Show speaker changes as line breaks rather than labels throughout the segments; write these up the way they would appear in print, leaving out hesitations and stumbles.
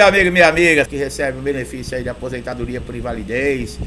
Meu amigo e minha amiga que recebe o benefício aí de aposentadoria por invalidez,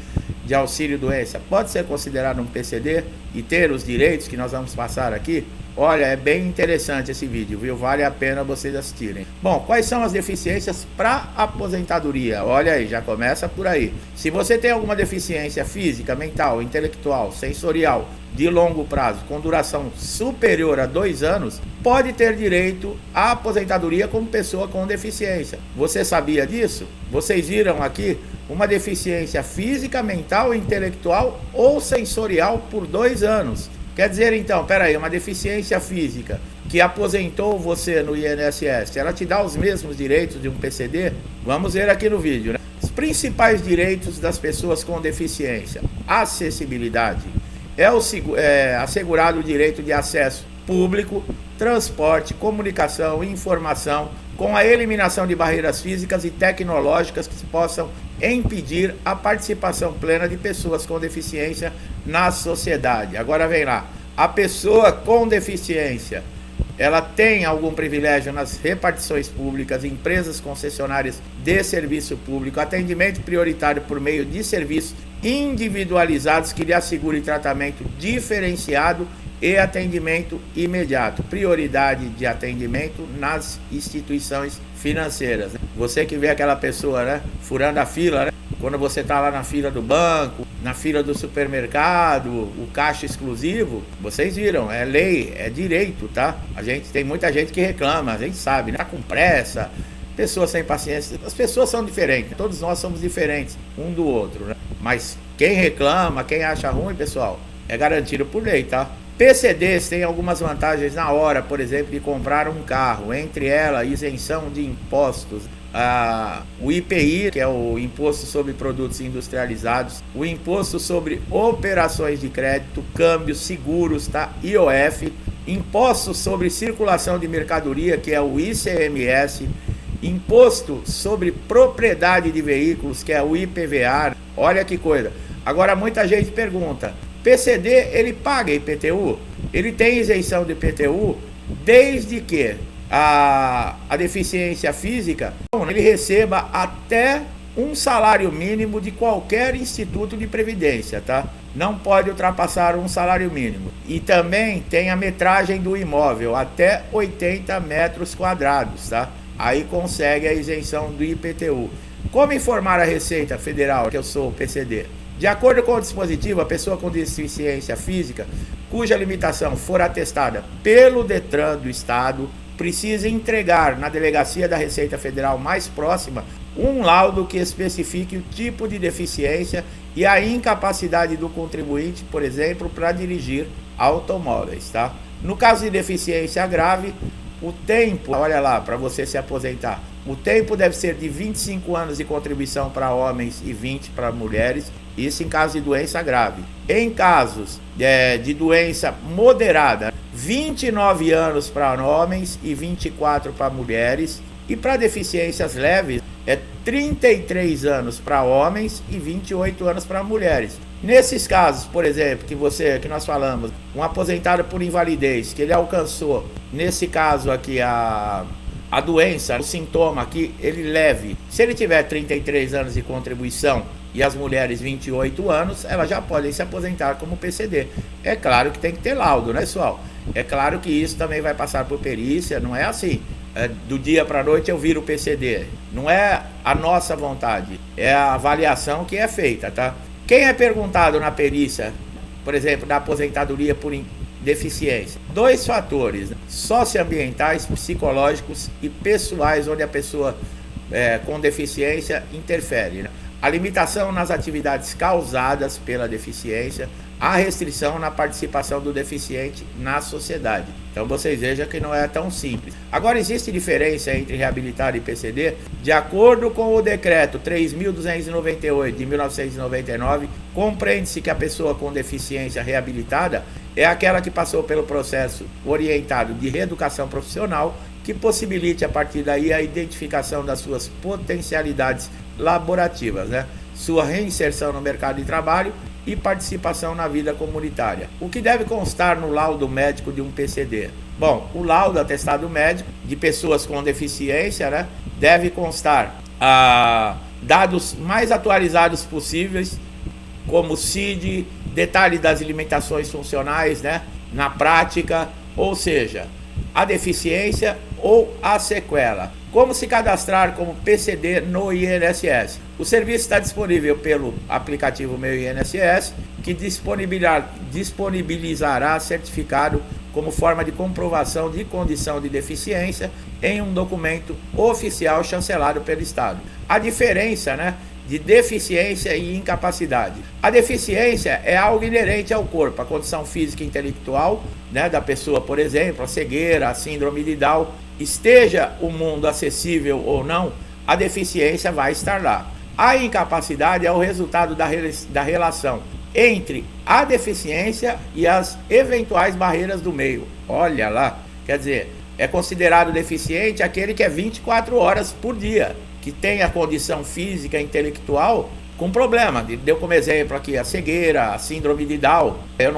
de auxílio doença, pode ser considerado um PCD e ter os direitos que nós vamos passar aqui? Olha, é bem interessante esse vídeo, viu? Vale a pena vocês assistirem. Bom, quais são as deficiências para aposentadoria? Olha aí, já começa por aí. Se você tem alguma deficiência física, mental, intelectual, sensorial, de longo prazo, com duração superior a 2 anos, pode ter direito à aposentadoria como pessoa com deficiência. Você sabia disso? Vocês viram aqui uma deficiência física, mental, intelectual ou sensorial por 2 anos. Quer dizer então, peraí, uma deficiência física que aposentou você no INSS, ela te dá os mesmos direitos de um PCD? Vamos ver aqui no vídeo, né? Os principais direitos das pessoas com deficiência: acessibilidade. É assegurado o direito de acesso público, transporte, comunicação e informação, com a eliminação de barreiras físicas e tecnológicas que possam impedir a participação plena de pessoas com deficiência na sociedade. Agora vem lá, a pessoa com deficiência, ela tem algum privilégio nas repartições públicas, empresas concessionárias de serviço público, atendimento prioritário por meio de serviços individualizados que lhe assegurem tratamento diferenciado e atendimento imediato, prioridade de atendimento nas instituições financeiras. Você que vê aquela pessoa, né, furando a fila, né, quando você está lá na fila do banco, na fila do supermercado, o caixa exclusivo, vocês viram, é lei, é direito, tá? Tem muita gente que reclama, a gente sabe, né? Tá com pressa, pessoas sem paciência, as pessoas são diferentes, todos nós somos diferentes um do outro, né? Mas quem reclama, quem acha ruim, pessoal, é garantido por lei, tá? PCDs têm algumas vantagens na hora, por exemplo, de comprar um carro, entre elas isenção de impostos, o IPI, que é o Imposto sobre Produtos Industrializados, o Imposto sobre Operações de Crédito, Câmbios, Seguros, tá? IOF, Imposto sobre Circulação de Mercadoria, que é o ICMS, Imposto sobre Propriedade de Veículos, que é o IPVA. Olha que coisa. Agora muita gente pergunta: PCD, ele paga IPTU? Ele tem isenção de IPTU desde que a deficiência física, ele receba até um salário mínimo de qualquer instituto de previdência, tá? Não pode ultrapassar um salário mínimo. E também tem a metragem do imóvel, até 80 metros quadrados, tá? Aí consegue a isenção do IPTU. Como informar a Receita Federal que eu sou PCD? De acordo com o dispositivo, a pessoa com deficiência física, cuja limitação for atestada pelo DETRAN do Estado, precisa entregar na delegacia da Receita Federal mais próxima um laudo que especifique o tipo de deficiência e a incapacidade do contribuinte, por exemplo, para dirigir automóveis, tá? No caso de deficiência grave, o tempo, olha lá, para você se aposentar, o tempo deve ser de 25 anos de contribuição para homens e 20 para mulheres, isso em caso de doença grave. Em casos de doença moderada, 29 anos para homens e 24 para mulheres. E para deficiências leves, é 33 anos para homens e 28 anos para mulheres. Nesses casos, por exemplo, que nós falamos, um aposentado por invalidez, que ele alcançou, nesse caso aqui, a doença, o sintoma aqui, ele leve. Se ele tiver 33 anos de contribuição e as mulheres 28 anos, elas já podem se aposentar como PCD. É claro que tem que ter laudo, né, pessoal? É claro que isso também vai passar por perícia, não é assim. Do dia para a noite eu viro PCD. Não é a nossa vontade, é a avaliação que é feita, tá? Quem é perguntado na perícia, por exemplo, da aposentadoria por deficiência? 2 fatores, né? Socioambientais, psicológicos e pessoais, onde a pessoa com deficiência interfere, né? A limitação nas atividades causadas pela deficiência, a restrição na participação do deficiente na sociedade. Então vocês vejam que não é tão simples. Agora, existe diferença entre reabilitar e PCD? De acordo com o decreto 3.298 de 1999, compreende-se que a pessoa com deficiência reabilitada é aquela que passou pelo processo orientado de reeducação profissional, que possibilite a partir daí a identificação das suas potencialidades laborativas, né? Sua reinserção no mercado de trabalho e participação na vida comunitária. O que deve constar no laudo médico de um PCD? Bom, o laudo atestado médico de pessoas com deficiência, né, deve constar dados mais atualizados possíveis, como CID, detalhe das limitações funcionais, né, na prática, ou seja, a deficiência ou a sequela. Como se cadastrar como PCD no INSS? O serviço está disponível pelo aplicativo Meu INSS, que disponibilizará certificado como forma de comprovação de condição de deficiência em um documento oficial chancelado pelo Estado. A diferença, né, de deficiência e incapacidade. A deficiência é algo inerente ao corpo, a condição física e intelectual, né, da pessoa, por exemplo, a cegueira, a síndrome de Down. Esteja o mundo acessível ou não, a deficiência vai estar lá. A incapacidade é o resultado da relação entre a deficiência e as eventuais barreiras do meio. Olha lá, quer dizer, é considerado deficiente aquele que é 24 horas por dia, que tem a condição física e intelectual com problema. Deu como exemplo aqui a cegueira, a síndrome de Down. Eu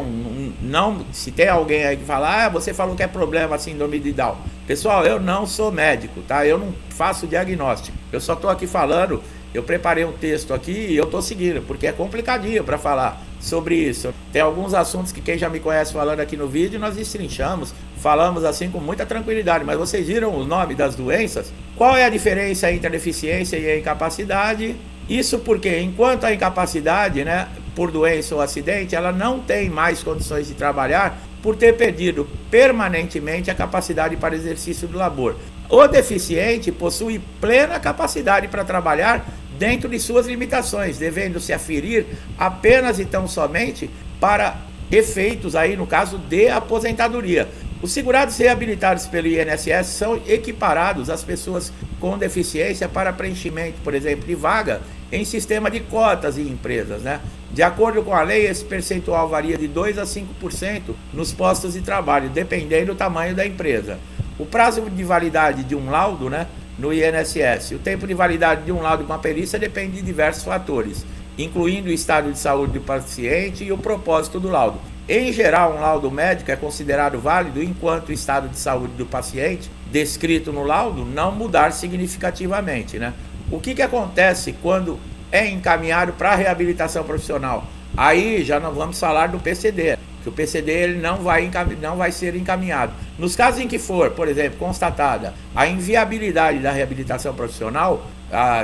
não se tem alguém aí que fala, você falou que é problema a síndrome de Down. Pessoal, eu não sou médico, tá? Eu não faço diagnóstico. Eu só tô aqui falando, eu preparei um texto aqui e eu tô seguindo, porque é complicadinho para falar sobre isso. Tem alguns assuntos que quem já me conhece falando aqui no vídeo, nós destrinchamos, falamos assim com muita tranquilidade, mas vocês viram o nome das doenças? Qual é a diferença entre a deficiência e a incapacidade? Isso porque enquanto a incapacidade, né, por doença ou acidente, ela não tem mais condições de trabalhar por ter perdido permanentemente a capacidade para exercício do labor. O deficiente possui plena capacidade para trabalhar dentro de suas limitações, devendo se aferir apenas e tão somente para efeitos aí, no caso de aposentadoria. Os segurados reabilitados pelo INSS são equiparados às pessoas com deficiência para preenchimento, por exemplo, de vaga em sistema de cotas em empresas, né? De acordo com a lei, esse percentual varia de 2% a 5% nos postos de trabalho, dependendo do tamanho da empresa. O prazo de validade de um laudo, né, no INSS, o tempo de validade de um laudo com a perícia depende de diversos fatores, incluindo o estado de saúde do paciente e o propósito do laudo. Em geral, um laudo médico é considerado válido enquanto o estado de saúde do paciente, descrito no laudo, não mudar significativamente, né? O que acontece quando é encaminhado para a reabilitação profissional? Aí já não vamos falar do PCD, que o PCD ele não vai ser encaminhado. Nos casos em que for, por exemplo, constatada a inviabilidade da reabilitação profissional,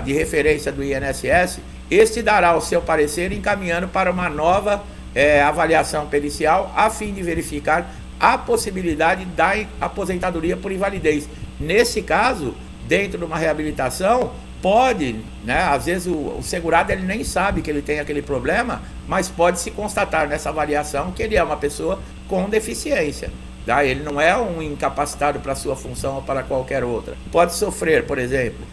de referência do INSS, este dará o seu parecer encaminhando para uma nova avaliação pericial a fim de verificar a possibilidade da aposentadoria por invalidez. Nesse caso, dentro de uma reabilitação, pode, né, às vezes o segurado ele nem sabe que ele tem aquele problema, mas pode se constatar nessa avaliação que ele é uma pessoa com deficiência. Tá? Ele não é um incapacitado para sua função ou para qualquer outra. Pode sofrer, por exemplo,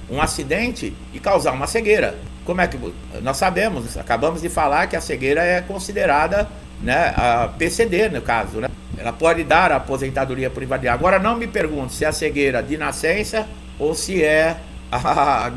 um acidente e causar uma cegueira. Como é que nós sabemos? Acabamos de falar que a cegueira é considerada, né, a PCD no caso, né? Ela pode dar a aposentadoria por invalidez. Agora não me pergunte se é a cegueira de nascença ou se é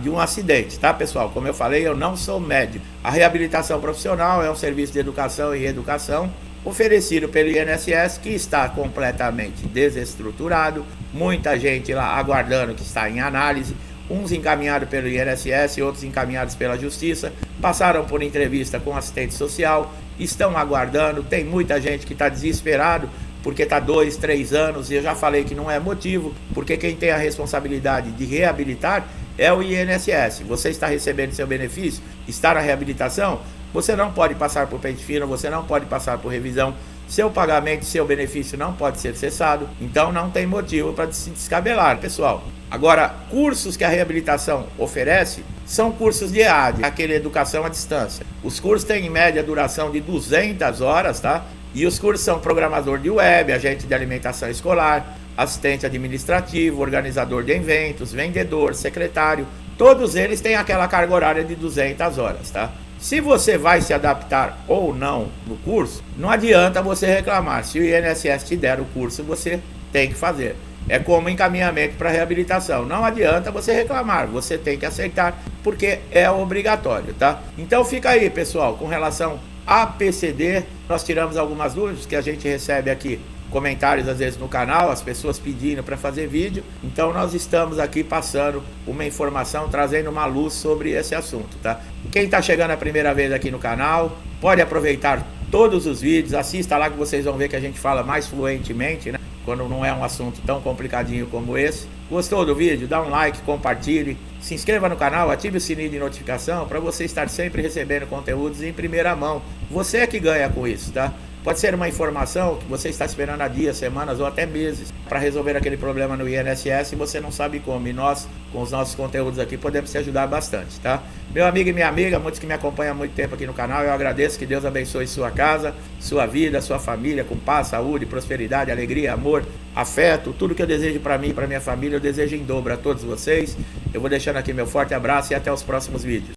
de um acidente, tá, pessoal? Como eu falei, eu não sou médico. A reabilitação profissional é um serviço de educação e reeducação oferecido pelo INSS, que está completamente desestruturado. Muita gente lá aguardando, que está em análise. Uns encaminhados pelo INSS e outros encaminhados pela Justiça, passaram por entrevista com assistente social, estão aguardando. Tem muita gente que está desesperado porque está 2, 3 anos, e eu já falei que não é motivo, porque quem tem a responsabilidade de reabilitar é o INSS. Você está recebendo seu benefício, está na reabilitação, você não pode passar por pente fino, você não pode passar por revisão, seu pagamento, seu benefício não pode ser cessado, então não tem motivo para se descabelar, pessoal. Agora, cursos que a reabilitação oferece são cursos de EAD, aquele educação à distância. Os cursos têm em média duração de 200 horas, tá? E os cursos são programador de web, agente de alimentação escolar, assistente administrativo, organizador de eventos, vendedor, secretário. Todos eles têm aquela carga horária de 200 horas, tá? Se você vai se adaptar ou não no curso, não adianta você reclamar. Se o INSS te der o curso, você tem que fazer. É como encaminhamento para reabilitação. Não adianta você reclamar, você tem que aceitar, porque é obrigatório, tá? Então fica aí, pessoal, com relação a PCD, nós tiramos algumas dúvidas que a gente recebe aqui comentários às vezes no canal, as pessoas pedindo para fazer vídeo. Então nós estamos aqui passando uma informação, trazendo uma luz sobre esse assunto, tá? Quem está chegando a primeira vez aqui no canal, pode aproveitar todos os vídeos, assista lá que vocês vão ver que a gente fala mais fluentemente, né? Quando não é um assunto tão complicadinho como esse. Gostou do vídeo? Dá um like, compartilhe, se inscreva no canal, ative o sininho de notificação para você estar sempre recebendo conteúdos em primeira mão. Você é que ganha com isso, tá? Pode ser uma informação que você está esperando há dias, semanas ou até meses para resolver aquele problema no INSS e você não sabe como. E nós, com os nossos conteúdos aqui, podemos te ajudar bastante, tá? Meu amigo e minha amiga, muitos que me acompanham há muito tempo aqui no canal, eu agradeço, que Deus abençoe sua casa, sua vida, sua família, com paz, saúde, prosperidade, alegria, amor, afeto, tudo que eu desejo para mim e para minha família, eu desejo em dobro a todos vocês. Eu vou deixando aqui meu forte abraço e até os próximos vídeos.